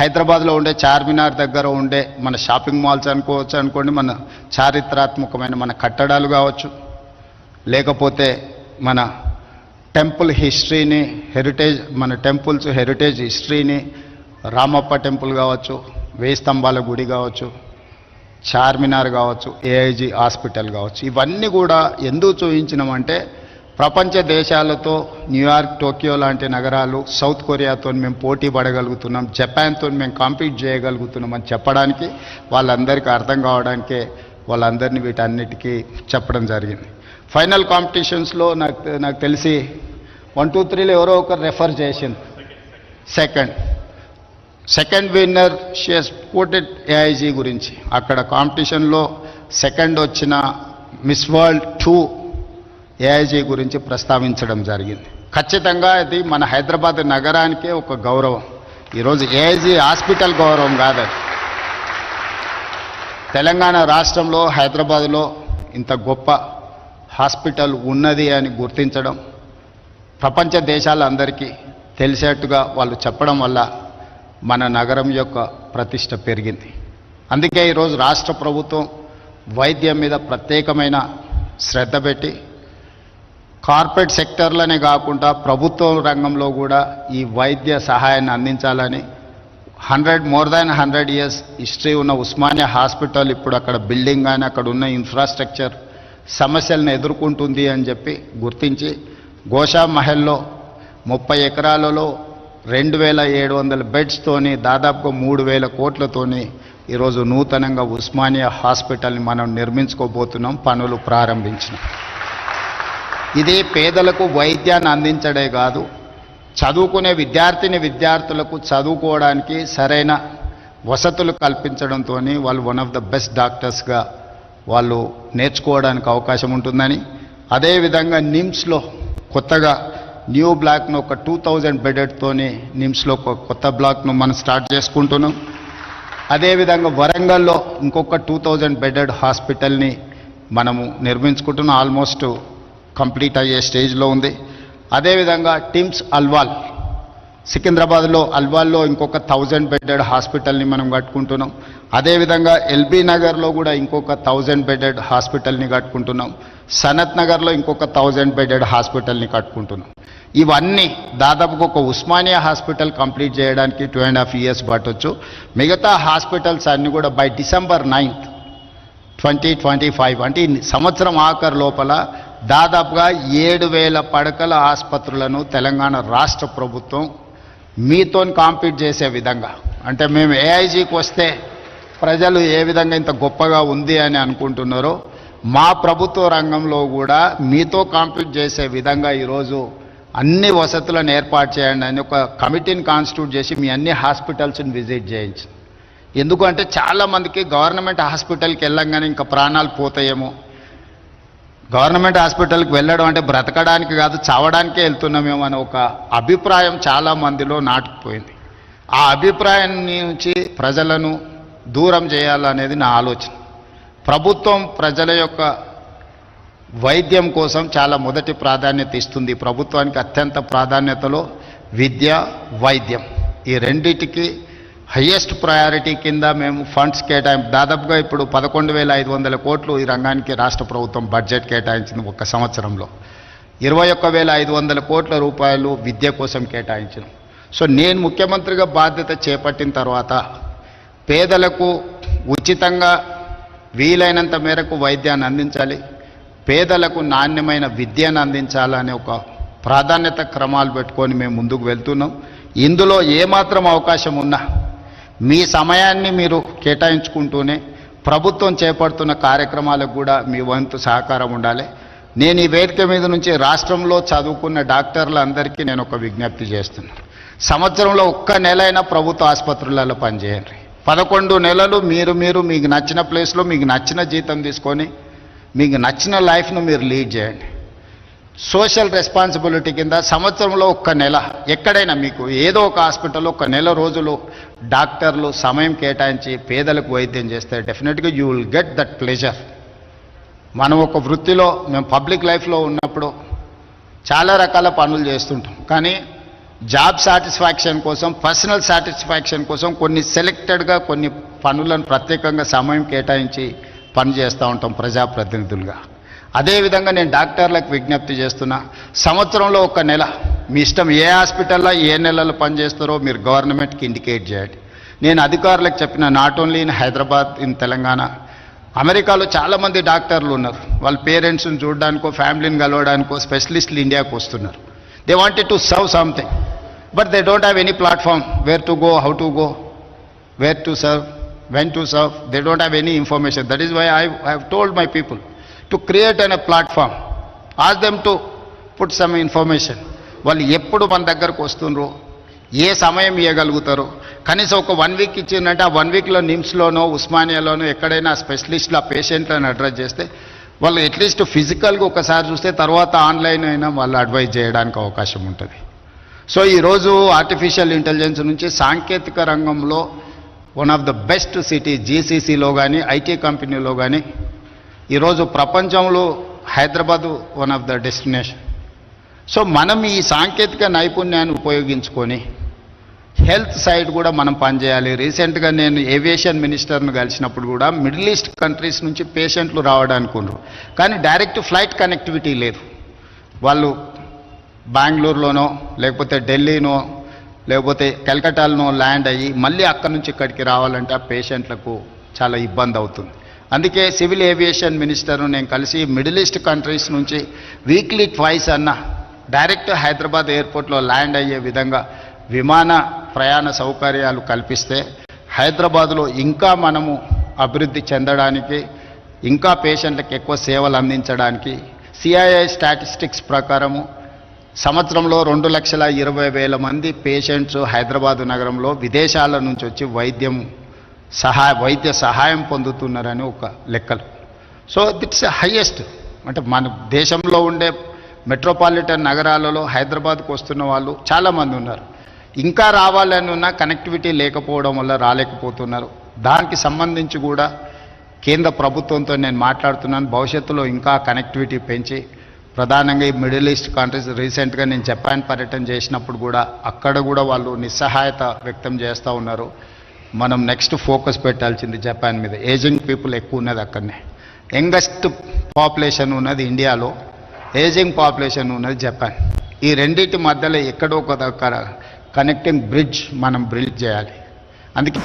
హైదరాబాద్లో ఉండే చార్మినార్ దగ్గర ఉండే మన షాపింగ్ మాల్స్ అనుకోండి, మన చారిత్రాత్మకమైన మన కట్టడాలు కావచ్చు, లేకపోతే మన టెంపుల్ హిస్టరీని, హెరిటేజ్, మన టెంపుల్స్ హెరిటేజ్ హిస్టరీని, రామప్ప టెంపుల్ కావచ్చు, వేయి స్తంభాల గుడి కావచ్చు, చార్మినార్ కావచ్చు, ఏఐజీ హాస్పిటల్ కావచ్చు, ఇవన్నీ కూడా ఎందుకు చూపించినామంటే ప్రపంచ దేశాలతో న్యూయార్క్, టోక్యో లాంటి నగరాలు, సౌత్ కొరియాతో మేము పోటీ పడగలుగుతున్నాం, జపాన్తో మేము కాంపీట్ చేయగలుగుతున్నాం అని చెప్పడానికి, వాళ్ళందరికీ అర్థం కావడానికే వాళ్ళందరినీ వీటన్నిటికీ చెప్పడం జరిగింది. ఫైనల్ కాంపిటీషన్స్లో నాకు తెలిసి 1, 2, 3లో ఎవరో ఒకరు రెఫర్ చేసింది. Second winner she has quoted AIG గురించి. అక్కడ కాంపిటీషన్లో సెకండ్ వచ్చిన మిస్ వరల్డ్ 2 ఏఐజీ గురించి ప్రస్తావించడం జరిగింది. ఖచ్చితంగా ఇది మన హైదరాబాద్ నగరానికే ఒక గౌరవం. ఈరోజు ఏఐజీ హాస్పిటల్ గౌరవం కాదు, తెలంగాణ రాష్ట్రంలో హైదరాబాద్లో ఇంత గొప్ప హాస్పిటల్ ఉన్నది అని గుర్తించడం, ప్రపంచ దేశాలందరికీ తెలిసేట్టుగా వాళ్ళు చెప్పడం వల్ల మన నగరం యొక్క ప్రతిష్ట పెరిగింది. అందుకే ఈరోజు రాష్ట్ర ప్రభుత్వం వైద్యం మీద ప్రత్యేకమైన శ్రద్ధ పెట్టి కార్పొరేట్ సెక్టర్లనే కాకుండా ప్రభుత్వ రంగంలో కూడా ఈ వైద్య సహాయాన్ని అందించాలని మోర్ దాన్ 100 years హిస్టరీ ఉన్న ఉస్మానియా హాస్పిటల్ ఇప్పుడు అక్కడ బిల్డింగ్ కానీ అక్కడ ఉన్న ఇన్ఫ్రాస్ట్రక్చర్ సమస్యలను ఎదుర్కొంటుంది అని చెప్పి గుర్తించి గోషా మహల్లో 30 ఎకరాలలో 2700 బెడ్స్తోని దాదాపుగా 3000 కోట్లతోని ఈరోజు నూతనంగా ఉస్మానియా హాస్పిటల్ని మనం నిర్మించుకోబోతున్నాం, పనులు ప్రారంభించినాం. ఇది పేదలకు వైద్యాన్ని అందించడే కాదు, చదువుకునే విద్యార్థులకు చదువుకోవడానికి సరైన వసతులు కల్పించడంతో వాళ్ళు వన్ ఆఫ్ ద బెస్ట్ డాక్టర్స్గా వాళ్ళు నేర్చుకోవడానికి అవకాశం ఉంటుందని, అదేవిధంగా నిమ్స్లో కొత్తగా న్యూ బ్లాక్ను ఒక 2000 బెడెడ్తోని నిమ్స్లో ఒక కొత్త బ్లాక్ను మనం స్టార్ట్ చేసుకుంటున్నాం. అదేవిధంగా వరంగల్లో ఇంకొక 2000 బెడెడ్ హాస్పిటల్ని మనము నిర్మించుకుంటున్నాం, ఆల్మోస్ట్ కంప్లీట్ అయ్యే స్టేజ్లో ఉంది. అదేవిధంగా టిమ్స్ అల్వాల్, సికింద్రాబాద్లో అల్వాల్లో ఇంకొక 1000 బెడెడ్ హాస్పిటల్ని మనం కట్టుకుంటున్నాం. అదేవిధంగా ఎల్బీ నగర్లో కూడా ఇంకొక 1000 బెడెడ్ హాస్పిటల్ని కట్టుకుంటున్నాం. సనత్ నగర్లో ఇంకొక 1000 బెడెడ్ హాస్పిటల్ని కట్టుకుంటున్నాం. ఇవన్నీ దాదాపుగా ఒక ఉస్మానియా హాస్పిటల్ కంప్లీట్ చేయడానికి 2.5 years పట్టొచ్చు. మిగతా హాస్పిటల్స్ అన్నీ కూడా బై December 9th, 2025 అంటే ఈ సంవత్సరం ఆఖరు లోపల దాదాపుగా 7000 పడకల ఆసుపత్రులను తెలంగాణ రాష్ట్ర ప్రభుత్వం మీతో కాంపీట్ చేసే విధంగా, అంటే మేము ఏఐజీకి వస్తే ప్రజలు ఏ విధంగా ఇంత గొప్పగా ఉంది అని అనుకుంటున్నారో మా ప్రభుత్వ రంగంలో కూడా మీతో కాంపీట్ చేసే విధంగా ఈరోజు అన్ని వసతులను ఏర్పాటు చేయండి అని ఒక కమిటీని కాన్స్టిట్యూట్ చేసి మీ అన్ని హాస్పిటల్స్ని విజిట్ చేయించి. ఎందుకంటే చాలామందికి గవర్నమెంట్ హాస్పిటల్కి వెళ్ళంగానే ఇంకా ప్రాణాలు పోతాయేమో, గవర్నమెంట్ హాస్పిటల్కి వెళ్ళడం అంటే బ్రతకడానికి కాదు చావడానికే వెళ్తున్నామేమో అనే ఒక అభిప్రాయం చాలామందిలో నాటుకుపోయింది. ఆ అభిప్రాయం నుంచి ప్రజలను దూరం చేయాలనేది నా ఆలోచన. ప్రభుత్వం ప్రజల యొక్క వైద్యం కోసం చాలా మొదటి ప్రాధాన్యత ఇస్తుంది. ప్రభుత్వానికి అత్యంత ప్రాధాన్యతలో విద్య, వైద్యం ఈ రెండిటికి హయ్యెస్ట్ ప్రయారిటీ కింద మేము ఫండ్స్ దాదాపుగా ఇప్పుడు 11,500 కోట్లు ఈ రంగానికి రాష్ట్ర ప్రభుత్వం బడ్జెట్ కేటాయించింది. ఒక సంవత్సరంలో 21,500 కోట్ల రూపాయలు విద్య కోసం కేటాయించాం. సో నేను ముఖ్యమంత్రిగా బాధ్యత చేపట్టిన తర్వాత పేదలకు ఉచితంగా వీలైనంత మేరకు వైద్యాన్ని అందించాలి, పేదలకు నాణ్యమైన విద్యను అందించాలనే ఒక ప్రాధాన్యత క్రమాలు పెట్టుకొని మేము ముందుకు వెళ్తున్నాం. ఇందులో ఏమాత్రం అవకాశం ఉన్నా మీ సమయాన్ని మీరు కేటాయించుకుంటూనే ప్రభుత్వం చేపడుతున్న కార్యక్రమాలకు కూడా మీ వంతు సహకారం ఉండాలి. నేను ఈ వేదిక మీద నుంచి రాష్ట్రంలో చదువుకున్న డాక్టర్లందరికీ నేను ఒక విజ్ఞప్తి చేస్తున్నాను. సంవత్సరంలో ఒక్క నెల అయినా ప్రభుత్వ ఆసుపత్రులలో పనిచేయండి. 11 నెలలు మీరు మీకు నచ్చిన ప్లేస్లో మీకు నచ్చిన జీతం తీసుకొని మీకు నచ్చిన లైఫ్ను మీరు లీడ్ చేయండి. సోషల్ రెస్పాన్సిబిలిటీ కింద సంవత్సరంలో ఒక్క నెల ఎక్కడైనా మీకు ఏదో ఒక హాస్పిటల్లో ఒక నెల రోజులు డాక్టర్లు సమయం కేటాయించి పేదలకు వైద్యం చేస్తే డెఫినెట్గా you will get that pleasure. మనం ఒక వృత్తిలో మేము పబ్లిక్ లైఫ్లో ఉన్నప్పుడు చాలా రకాల పనులు చేస్తుంటాం, కానీ జాబ్ సాటిస్ఫాక్షన్ కోసం, పర్సనల్ సాటిస్ఫాక్షన్ కోసం కొన్ని సెలెక్టెడ్గా కొన్ని పనులను ప్రత్యేకంగా సమయం కేటాయించి పని చేస్తూ ఉంటాం ప్రజాప్రతినిధులుగా. అదేవిధంగా నేను డాక్టర్లకు విజ్ఞప్తి చేస్తున్నా, సంవత్సరంలో ఒక నెల మీ ఇష్టం ఏ హాస్పిటల్లో ఏ నెలలో పనిచేస్తారో మీరు గవర్నమెంట్కి ఇండికేట్ చేయండి. నేను అధికారులకు చెప్పిన, not only in Hyderabad, in Telangana, అమెరికాలో చాలామంది డాక్టర్లు ఉన్నారు. వాళ్ళ పేరెంట్స్ని చూడడానికో ఫ్యామిలీని కలవడానికో స్పెషలిస్టులు ఇండియాకు వస్తున్నారు. They wanted to serve something, but they don't have any platform where to go, how to go, where to serve, when to serve. They don't have any information. That is why I have told my people to create a platform. Ask them to put some information. వాళ్ళు ఎప్పుడు మన దగ్గరకు వస్తుండ్రో, ఏ సమయం ఇవ్వగలుగుతారో, కనీసం ఒక 1 week ఇచ్చిందంటే ఆ 1 వీక్లో నిమ్స్లోనో ఉస్మానియాలోనో ఎక్కడైనా స్పెషలిస్టులు ఆ పేషెంట్లను అడ్రస్ చేస్తే వాళ్ళు అట్లీస్ట్ ఫిజికల్గా ఒకసారి చూస్తే తర్వాత ఆన్లైన్ అయినా వాళ్ళు అడ్వైజ్ చేయడానికి అవకాశం ఉంటుంది. సో ఈరోజు ఆర్టిఫిషియల్ ఇంటెలిజెన్స్ నుంచి సాంకేతిక రంగంలో one of the best city జీసీసీలో కానీ ఐటీ కంపెనీలో కానీ ఈరోజు ప్రపంచంలో Hyderabad one of the destination. So మనం ఈ సాంకేతిక నైపుణ్యాన్ని ఉపయోగించుకొని హెల్త్ సైడ్ కూడా మనం పనిచేయాలి. రీసెంట్గా నేను ఏవియేషన్ మినిస్టర్ను కలిసినప్పుడు కూడా మిడిల్ ఈస్ట్ కంట్రీస్ నుంచి పేషెంట్లు రావడానికి ఉన్నారు, కానీ డైరెక్ట్ ఫ్లైట్ కనెక్టివిటీ లేదు. వాళ్ళు బెంగళూరులోనో లేకపోతే ఢిల్లీనో లేకపోతే కలకట్టాలో ల్యాండ్ అయ్యి మళ్ళీ అక్కడి నుంచి ఇక్కడికి రావాలంటే ఆ పేషెంట్లకు చాలా ఇబ్బంది అవుతుంది. అందుకే సివిల్ ఏవియేషన్ మినిస్టర్ను నేను కలిసి మిడిల్ ఈస్ట్ కంట్రీస్ నుంచి వీక్లీ ట్వైస్ అన్న డైరెక్ట్ హైదరాబాద్ ఎయిర్పోర్ట్లో ల్యాండ్ అయ్యే విధంగా విమాన ప్రయాణ సౌకర్యాలు కల్పిస్తే హైదరాబాద్లో ఇంకా మనము అభివృద్ధి చెందడానికి, ఇంకా పేషెంట్లకు ఎక్కువ సేవలు అందించడానికి సిఐఐ స్టాటిస్టిక్స్ ప్రకారము సంవత్సరంలో 2,20,000 మంది పేషెంట్స్ హైదరాబాదు నగరంలో విదేశాల నుంచి వచ్చి వైద్య సహాయం పొందుతున్నారని ఒక లెక్కలు. So it's highest. అంటే మన దేశంలో ఉండే మెట్రోపాలిటన్ నగరాలలో హైదరాబాద్కు వస్తున్న వాళ్ళు చాలామంది ఉన్నారు. ఇంకా రావాలని ఉన్న కనెక్టివిటీ లేకపోవడం వల్ల రాలేకపోతున్నారు. దానికి సంబంధించి కూడా కేంద్ర ప్రభుత్వంతో నేను మాట్లాడుతున్నాను. భవిష్యత్తులో ఇంకా కనెక్టివిటీ పెంచి ప్రధానంగా ఈ మిడిల్ ఈస్ట్ కంట్రీస్, రీసెంట్గా నేను జపాన్ పర్యటన చేసినప్పుడు కూడా అక్కడ కూడా వాళ్ళు నిస్సహాయత వ్యక్తం చేస్తూ ఉన్నారు. మనం నెక్స్ట్ ఫోకస్ పెట్టాల్సింది జపాన్ మీద. ఏజింగ్ పీపుల్ ఎక్కువ ఉన్నది అక్కడనే. యంగెస్ట్ పాపులేషన్ ఉన్నది ఇండియాలో, ఏజింగ్ పాపులేషన్ ఉన్నది జపాన్. ఈ రెండింటి మధ్యలో ఎక్కడో ఒక కనెక్టింగ్ బ్రిడ్జ్ మనం బిల్డ్ చేయాలి. అందుకే